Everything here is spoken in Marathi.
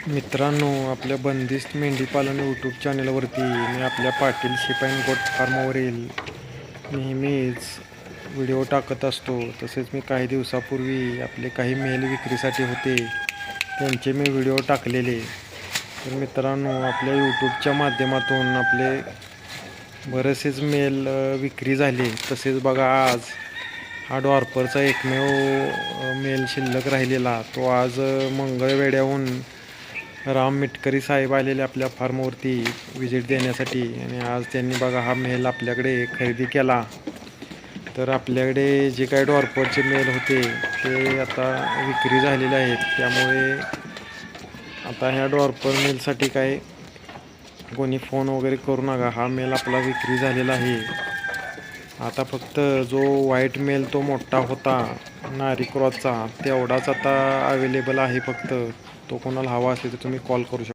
मित्रांनो, आपल्या बंदिस्त मेंढीपालन यूट्यूब चॅनलवरती मी आपल्या पाटील शिपाई गोट फार्मवरील नेहमीच व्हिडिओ टाकत असतो. तसेच मी काही दिवसापूर्वी आपले काही मेल विक्रीसाठी होते त्यांचे मी व्हिडिओ टाकलेले. तर मित्रांनो, आपल्या यूट्यूबच्या माध्यमातून आपले बरेचसेच मेल विक्री झाले. तसेच बघा, आज हा डॉर्परचा एकमेव मेल शिल्लक राहिलेला तो आज मंगळवेढ्याहून राम मिटकरी साहेब आलेले आपल्या फार्मवरती विजिट देण्यासाठी, आणि आज त्यांनी बघा हा मेल आपल्याकडे खरेदी केला. तर आपल्याकडे जे काही डॉर्परचे मेल होते ते आता विक्री झालेले आहेत. त्यामुळे आता ह्या डॉर्पर मेलसाठी काय कोणी फोन वगैरे करू नका. हा मेल आपला विक्री झालेला आहे. आता फक्त जो व्हाईट मेल तो मोठा होता नारी क्रॉसचा तेवढाच आता अवेलेबल आहे. फक्त तो कोणाला हवा असेल तर तुम्ही कॉल करू शकता.